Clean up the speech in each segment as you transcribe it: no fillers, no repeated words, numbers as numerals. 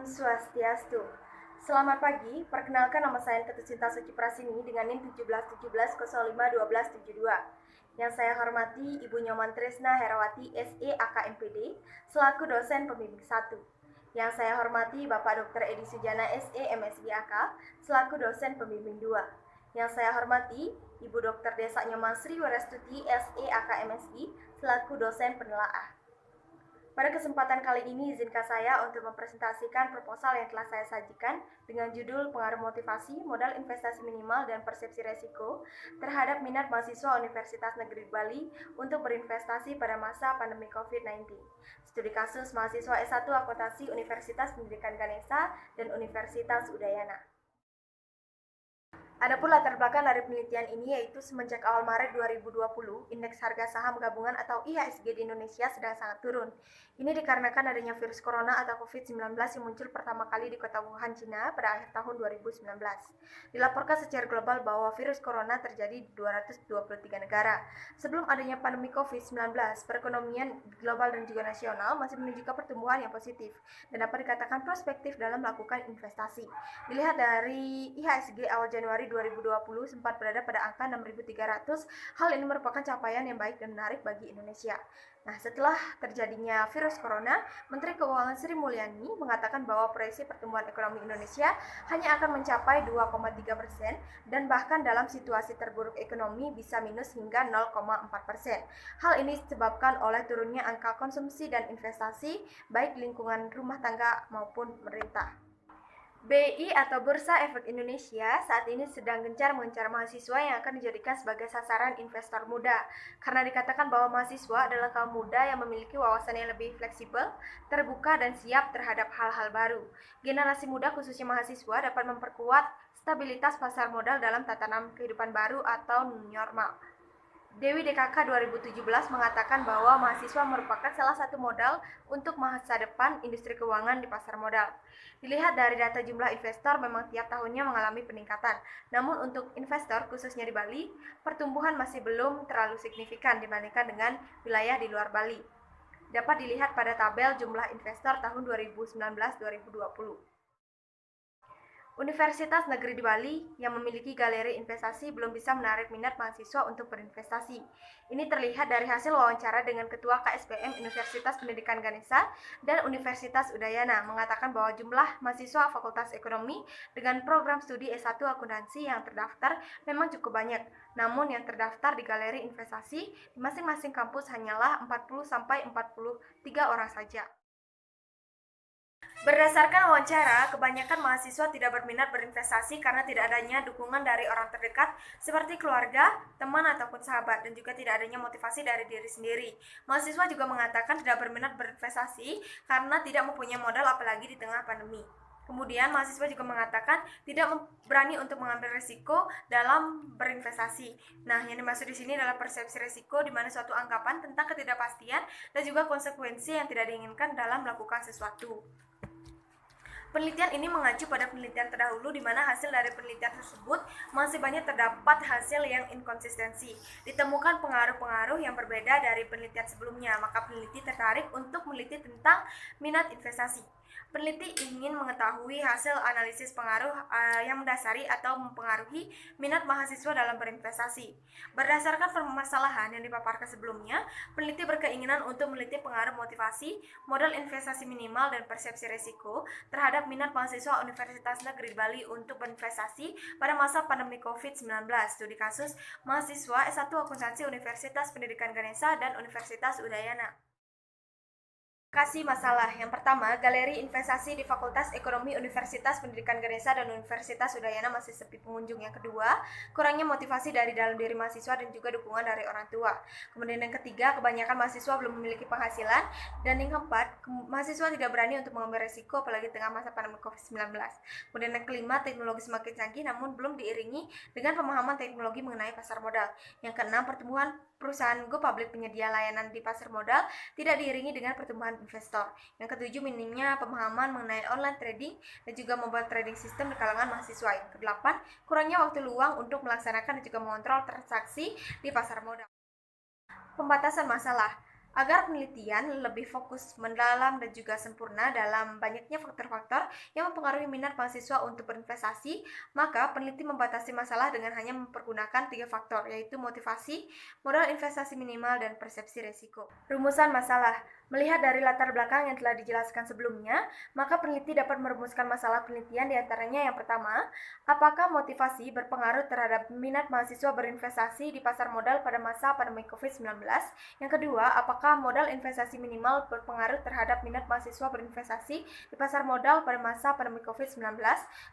Om Swastiastu. Selamat pagi, perkenalkan nama saya Ketucinta Suci Prasini dengan NIM 1717051272. Yang saya hormati Ibu Nyoman Tresna Herawati SE AKMPD selaku dosen pembimbing 1. Yang saya hormati Bapak Dr. Edi Sujana SE MSI AK selaku dosen pembimbing 2. Yang saya hormati Ibu Dr. Desa Nyoman Sri Warastuti SE AKMSI selaku dosen penelaah. Pada kesempatan kali ini, izinkan saya untuk mempresentasikan proposal yang telah saya sajikan dengan judul Pengaruh Motivasi, Modal Investasi Minimal, dan Persepsi Resiko terhadap minat mahasiswa Universitas Negeri Bali untuk berinvestasi pada masa pandemi COVID-19. Studi kasus mahasiswa S1 Akuntansi Universitas Pendidikan Ganesha dan Universitas Udayana. Adapun latar belakang dari penelitian ini yaitu semenjak awal Maret 2020, indeks harga saham gabungan atau IHSG di Indonesia sedang sangat turun. Ini dikarenakan adanya virus corona atau COVID-19 yang muncul pertama kali di kota Wuhan, Cina pada akhir tahun 2019. Dilaporkan secara global bahwa virus corona terjadi di 223 negara. Sebelum adanya pandemi COVID-19, perekonomian global dan juga nasional masih menunjukkan pertumbuhan yang positif dan dapat dikatakan prospektif dalam melakukan investasi. Dilihat dari IHSG awal Januari 2020 sempat berada pada angka 6.300. Hal ini merupakan capaian yang baik dan menarik bagi Indonesia. Nah, setelah terjadinya virus corona, Menteri Keuangan Sri Mulyani mengatakan bahwa proyeksi pertumbuhan ekonomi Indonesia hanya akan mencapai 2,3% dan bahkan dalam situasi terburuk ekonomi bisa minus hingga 0,4%. Hal ini disebabkan oleh turunnya angka konsumsi dan investasi baik di lingkungan rumah tangga maupun pemerintah. BI atau Bursa Efek Indonesia saat ini sedang gencar mengincar mahasiswa yang akan dijadikan sebagai sasaran investor muda karena dikatakan bahwa mahasiswa adalah kaum muda yang memiliki wawasan yang lebih fleksibel, terbuka, dan siap terhadap hal-hal baru. Generasi muda khususnya mahasiswa dapat memperkuat stabilitas pasar modal dalam tatanan kehidupan baru atau new normal. Dewi DKK 2017 mengatakan bahwa mahasiswa merupakan salah satu modal untuk masa depan industri keuangan di pasar modal. Dilihat dari data jumlah investor memang tiap tahunnya mengalami peningkatan. Namun untuk investor khususnya di Bali, pertumbuhan masih belum terlalu signifikan dibandingkan dengan wilayah di luar Bali. Dapat dilihat pada tabel jumlah investor tahun 2019-2020. Universitas Negeri di Bali yang memiliki galeri investasi belum bisa menarik minat mahasiswa untuk berinvestasi. Ini terlihat dari hasil wawancara dengan Ketua KSPM Universitas Pendidikan Ganesha dan Universitas Udayana mengatakan bahwa jumlah mahasiswa Fakultas Ekonomi dengan program studi S1 Akuntansi yang terdaftar memang cukup banyak. Namun yang terdaftar di galeri investasi di masing-masing kampus hanyalah 40-43 orang saja. Berdasarkan wawancara, kebanyakan mahasiswa tidak berminat berinvestasi karena tidak adanya dukungan dari orang terdekat seperti keluarga, teman, ataupun sahabat, dan juga tidak adanya motivasi dari diri sendiri. Mahasiswa juga mengatakan tidak berminat berinvestasi karena tidak mempunyai modal apalagi di tengah pandemi. Kemudian mahasiswa juga mengatakan tidak berani untuk mengambil risiko dalam berinvestasi. Nah, yang dimaksud di sini adalah persepsi risiko, di mana suatu anggapan tentang ketidakpastian dan juga konsekuensi yang tidak diinginkan dalam melakukan sesuatu. Penelitian ini mengacu pada penelitian terdahulu di mana hasil dari penelitian tersebut masih banyak terdapat hasil yang inkonsistensi. Ditemukan pengaruh-pengaruh yang berbeda dari penelitian sebelumnya, maka peneliti tertarik untuk meneliti tentang minat investasi. Peneliti ingin mengetahui hasil analisis pengaruh yang mendasari atau mempengaruhi minat mahasiswa dalam berinvestasi. Berdasarkan permasalahan yang dipaparkan sebelumnya, peneliti berkeinginan untuk meneliti pengaruh motivasi, modal investasi minimal, dan persepsi risiko terhadap minat mahasiswa Universitas Negeri Bali untuk berinvestasi pada masa pandemi COVID-19. Studi kasus mahasiswa S1 Akuntansi Universitas Pendidikan Ganesha dan Universitas Udayana. Kasih masalah. Yang pertama, galeri investasi di Fakultas Ekonomi Universitas Pendidikan Ganesha dan Universitas Udayana masih sepi pengunjung. Yang kedua, kurangnya motivasi dari dalam diri mahasiswa dan juga dukungan dari orang tua. Kemudian yang ketiga, kebanyakan mahasiswa belum memiliki penghasilan. Dan yang keempat, mahasiswa tidak berani untuk mengambil resiko apalagi tengah masa pandemi COVID-19. Kemudian yang kelima, teknologi semakin canggih namun belum diiringi dengan pemahaman teknologi mengenai pasar modal. Yang keenam, pertumbuhan perusahaan go public penyedia layanan di pasar modal tidak diiringi dengan pertumbuhan investor. Yang ketujuh, minimnya pemahaman mengenai online trading dan juga mobile trading system di kalangan mahasiswa. Yang kedelapan, kurangnya waktu luang untuk melaksanakan dan juga mengontrol transaksi di pasar modal. Pembatasan masalah. Agar penelitian lebih fokus, mendalam, dan juga sempurna dalam banyaknya faktor-faktor yang mempengaruhi minat mahasiswa untuk berinvestasi, maka peneliti membatasi masalah dengan hanya mempergunakan 3 faktor, yaitu motivasi, modal investasi minimal, dan persepsi risiko. Rumusan masalah. Melihat dari latar belakang yang telah dijelaskan sebelumnya, maka peneliti dapat merumuskan masalah penelitian diantaranya yang pertama, apakah motivasi berpengaruh terhadap minat mahasiswa berinvestasi di pasar modal pada masa pandemi COVID-19? Yang kedua, apakah modal investasi minimal berpengaruh terhadap minat mahasiswa berinvestasi di pasar modal pada masa pandemi COVID-19?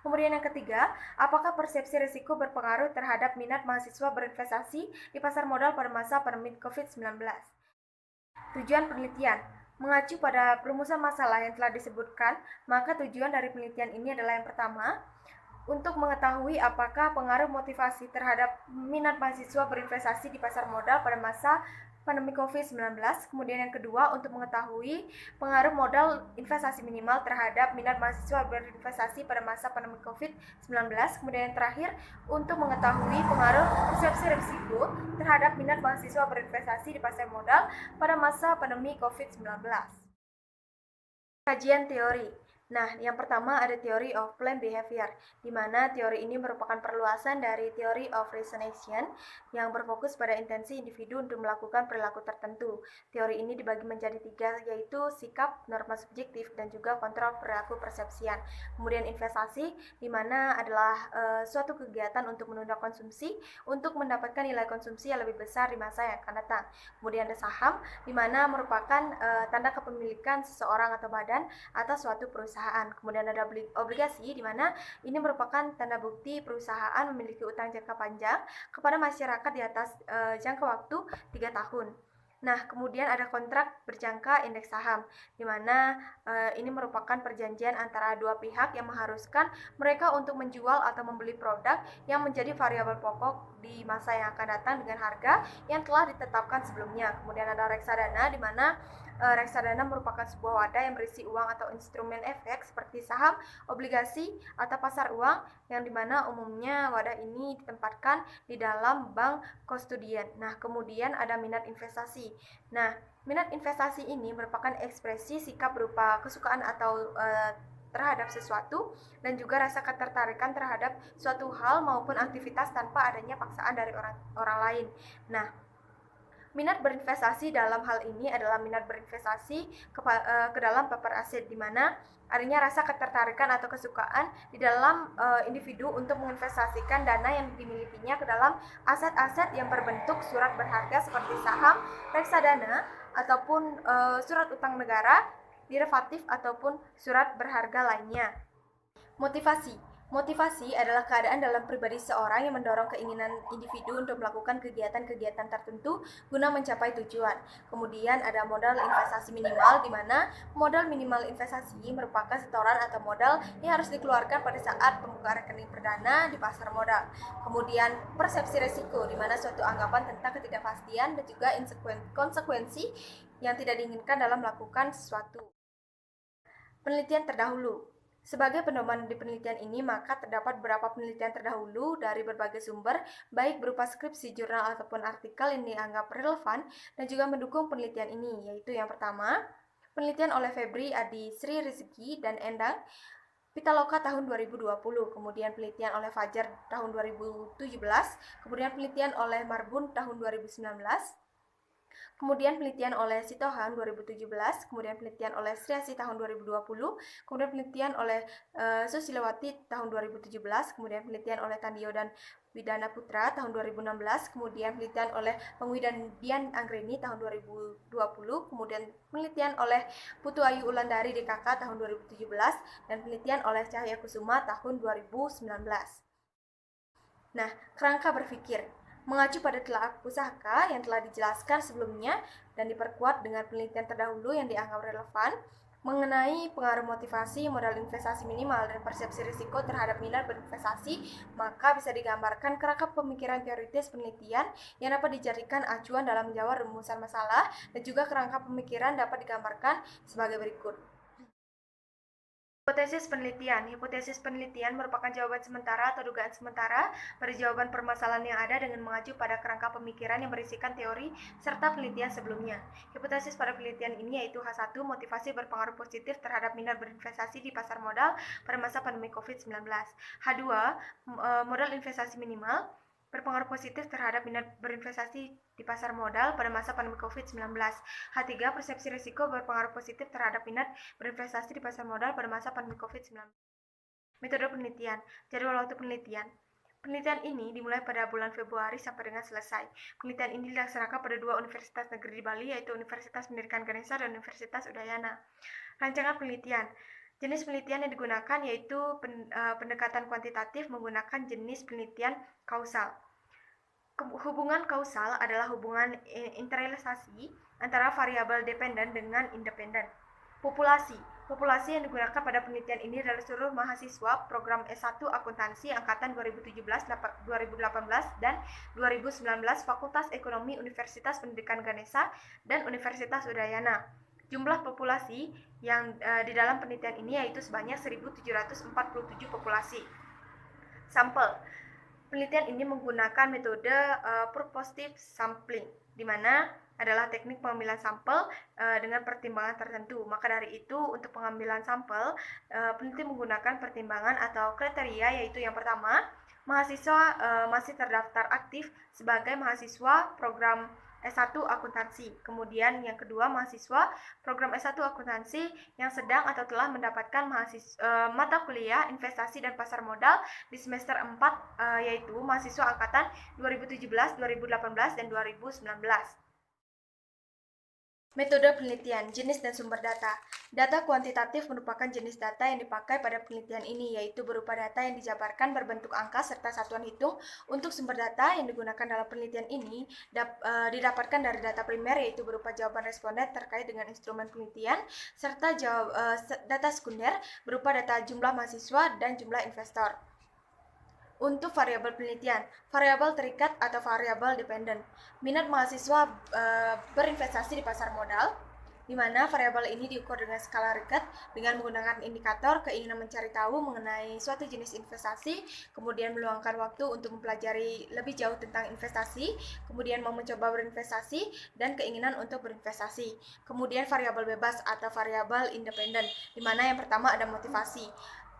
Kemudian yang ketiga, apakah persepsi risiko berpengaruh terhadap minat mahasiswa berinvestasi di pasar modal pada masa pandemi COVID-19? Tujuan penelitian. Mengacu pada rumusan masalah yang telah disebutkan, maka tujuan dari penelitian ini adalah yang pertama, untuk mengetahui apakah pengaruh motivasi terhadap minat mahasiswa berinvestasi di pasar modal pada masa pandemi COVID-19. Kemudian yang kedua, untuk mengetahui pengaruh modal investasi minimal terhadap minat mahasiswa berinvestasi pada masa pandemi COVID-19. Kemudian yang terakhir, untuk mengetahui pengaruh persepsi risiko terhadap minat mahasiswa berinvestasi di pasar modal pada masa pandemi COVID-19. Kajian teori. Nah, yang pertama ada Theory of Planned Behavior, di mana teori ini merupakan perluasan dari Theory of Reason yang berfokus pada intensi individu untuk melakukan perilaku tertentu. Teori ini dibagi menjadi 3, yaitu sikap, norma subjektif, dan juga kontrol perilaku persepsian. Kemudian investasi, di mana adalah suatu kegiatan untuk menunda konsumsi untuk mendapatkan nilai konsumsi yang lebih besar di masa yang akan datang. Kemudian ada saham, di mana merupakan tanda kepemilikan seseorang atau badan atas suatu perusahaan. Kemudian ada obligasi, di mana ini merupakan tanda bukti perusahaan memiliki utang jangka panjang kepada masyarakat di atas jangka waktu 3 tahun. Nah, kemudian ada kontrak berjangka indeks saham, di mana ini merupakan perjanjian antara dua pihak yang mengharuskan mereka untuk menjual atau membeli produk yang menjadi variabel pokok di masa yang akan datang dengan harga yang telah ditetapkan sebelumnya. Kemudian ada reksadana, di mana reksadana merupakan sebuah wadah yang berisi uang atau instrumen efek seperti saham, obligasi, atau pasar uang, yang dimana umumnya wadah ini ditempatkan di dalam bank kustodian. Nah, kemudian ada minat investasi. Nah, minat investasi ini merupakan ekspresi sikap berupa kesukaan atau terhadap sesuatu dan juga rasa ketertarikan terhadap suatu hal maupun aktivitas tanpa adanya paksaan dari orang lain. Nah, minat berinvestasi dalam hal ini adalah minat berinvestasi ke dalam paper aset, di mana adanya rasa ketertarikan atau kesukaan di dalam individu untuk menginvestasikan dana yang dimilikinya ke dalam aset-aset yang berbentuk surat berharga seperti saham, reksadana, ataupun surat utang negara, derivatif, ataupun surat berharga lainnya. Motivasi. Motivasi adalah keadaan dalam pribadi seorang yang mendorong keinginan individu untuk melakukan kegiatan-kegiatan tertentu guna mencapai tujuan. Kemudian ada modal investasi minimal, di mana modal minimal investasi merupakan setoran atau modal yang harus dikeluarkan pada saat pembukaan rekening perdana di pasar modal. Kemudian persepsi risiko, di mana suatu anggapan tentang ketidakpastian dan juga konsekuensi yang tidak diinginkan dalam melakukan sesuatu. Penelitian terdahulu. Sebagai pedoman di penelitian ini, maka terdapat beberapa penelitian terdahulu dari berbagai sumber, baik berupa skripsi, jurnal, ataupun artikel yang dianggap relevan dan juga mendukung penelitian ini, yaitu yang pertama, penelitian oleh Febri, Adi, Sri Rizki, dan Endang, Pitaloka tahun 2020, kemudian penelitian oleh Fajar tahun 2017, kemudian penelitian oleh Marbun tahun 2019, kemudian penelitian oleh Sitohan 2017, kemudian penelitian oleh Sriasi tahun 2020, kemudian penelitian oleh Susilawati tahun 2017, kemudian penelitian oleh Tandio dan Widana Putra tahun 2016, kemudian penelitian oleh Pengwidan Dian Anggreni tahun 2020, kemudian penelitian oleh Putu Ayu Ulandari DKK tahun 2017, dan penelitian oleh Cahya Kusuma tahun 2019. Nah, kerangka berpikir mengacu pada telaah pusaka yang telah dijelaskan sebelumnya dan diperkuat dengan penelitian terdahulu yang dianggap relevan mengenai pengaruh motivasi, modal investasi minimal, dan persepsi risiko terhadap minat berinvestasi, maka bisa digambarkan kerangka pemikiran teoritis penelitian yang dapat dijadikan acuan dalam menjawab rumusan masalah, dan juga kerangka pemikiran dapat digambarkan sebagai berikut. Hipotesis penelitian. Hipotesis penelitian merupakan jawaban sementara atau dugaan sementara pada jawaban permasalahan yang ada dengan mengacu pada kerangka pemikiran yang berisikan teori serta penelitian sebelumnya. Hipotesis pada penelitian ini yaitu H1, motivasi berpengaruh positif terhadap minat berinvestasi di pasar modal pada masa pandemi COVID-19. H2, modal investasi minimal berpengaruh positif terhadap minat berinvestasi di pasar modal pada masa pandemi COVID-19. H3, persepsi risiko berpengaruh positif terhadap minat berinvestasi di pasar modal pada masa pandemi COVID-19. Metode penelitian. Jadwal waktu penelitian. Penelitian ini dimulai pada bulan Februari sampai dengan selesai. Penelitian ini dilaksanakan pada 2 universitas negeri di Bali, yaitu Universitas Pendidikan Ganesha dan Universitas Udayana. Rancangan penelitian. Jenis penelitian yang digunakan yaitu pendekatan kuantitatif menggunakan jenis penelitian kausal. Hubungan kausal adalah hubungan interrelasi antara variabel dependen dengan independen. Populasi. Populasi yang digunakan pada penelitian ini adalah seluruh mahasiswa program S1 Akuntansi angkatan 2017, 2018, dan 2019 Fakultas Ekonomi Universitas Pendidikan Ganesha dan Universitas Udayana. Jumlah populasi yang di dalam penelitian ini yaitu sebanyak 1.747 populasi. Sampel. Penelitian ini menggunakan metode purposive sampling, di mana adalah teknik pengambilan sampel dengan pertimbangan tertentu. Maka dari itu, untuk pengambilan sampel, peneliti menggunakan pertimbangan atau kriteria, yaitu yang pertama, mahasiswa masih terdaftar aktif sebagai mahasiswa program S1 Akuntansi. Kemudian yang kedua, mahasiswa program S1 Akuntansi yang sedang atau telah mendapatkan mata kuliah investasi dan pasar modal di semester 4, yaitu mahasiswa angkatan 2017, 2018, dan 2019. Metode penelitian, jenis dan sumber data. Data kuantitatif merupakan jenis data yang dipakai pada penelitian ini, yaitu berupa data yang dijabarkan berbentuk angka serta satuan hitung. Untuk sumber data yang digunakan dalam penelitian ini didapatkan dari data primer, yaitu berupa jawaban responden terkait dengan instrumen penelitian, serta data sekunder berupa data jumlah mahasiswa dan jumlah investor. Untuk variabel penelitian, variabel terikat atau variabel dependen. Minat mahasiswa berinvestasi di pasar modal, di mana variabel ini diukur dengan skala Ricket dengan menggunakan indikator keinginan mencari tahu mengenai suatu jenis investasi, kemudian meluangkan waktu untuk mempelajari lebih jauh tentang investasi, kemudian mau mencoba berinvestasi, dan keinginan untuk berinvestasi. Kemudian variabel bebas atau variabel independen, di mana yang pertama ada motivasi.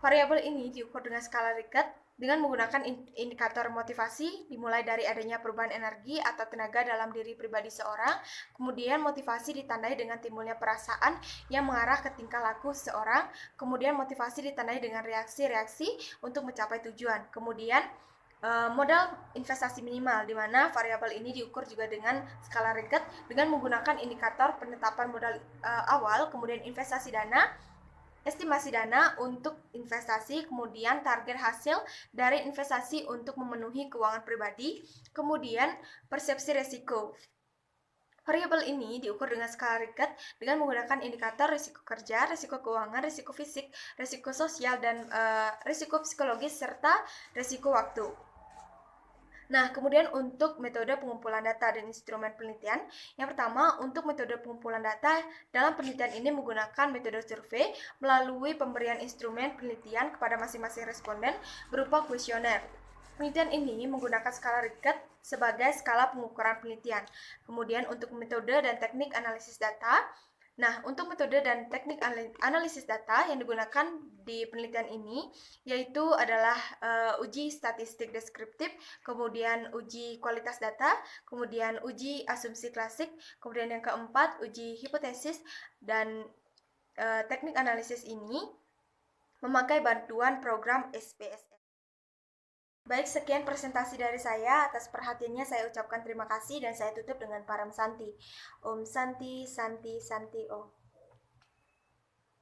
Variabel ini diukur dengan skala Ricket dengan menggunakan indikator motivasi, dimulai dari adanya perubahan energi atau tenaga dalam diri pribadi seorang, kemudian motivasi ditandai dengan timbulnya perasaan yang mengarah ke tingkah laku seseorang, kemudian motivasi ditandai dengan reaksi-reaksi untuk mencapai tujuan, kemudian modal investasi minimal, di mana variabel ini diukur juga dengan skala Ricket dengan menggunakan indikator penetapan modal awal, kemudian investasi dana, estimasi dana untuk investasi, kemudian target hasil dari investasi untuk memenuhi keuangan pribadi, kemudian persepsi risiko. Variabel ini diukur dengan skala Ricket dengan menggunakan indikator risiko kerja, risiko keuangan, risiko fisik, risiko sosial, dan risiko psikologis, serta risiko waktu. Nah, kemudian untuk metode pengumpulan data dan instrumen penelitian, yang pertama, untuk metode pengumpulan data dalam penelitian ini menggunakan metode survei melalui pemberian instrumen penelitian kepada masing-masing responden berupa kuesioner. Penelitian ini menggunakan skala Ricket sebagai skala pengukuran penelitian. Kemudian untuk metode dan teknik analisis data, nah, untuk metode dan teknik analisis data yang digunakan di penelitian ini yaitu adalah uji statistik deskriptif, kemudian uji kualitas data, kemudian uji asumsi klasik, kemudian yang keempat uji hipotesis, dan teknik analisis ini memakai bantuan program SPSS. Baik, sekian presentasi dari saya. Atas perhatiannya saya ucapkan terima kasih dan saya tutup dengan param Santi. Om Santi, Santi, Santi, Om.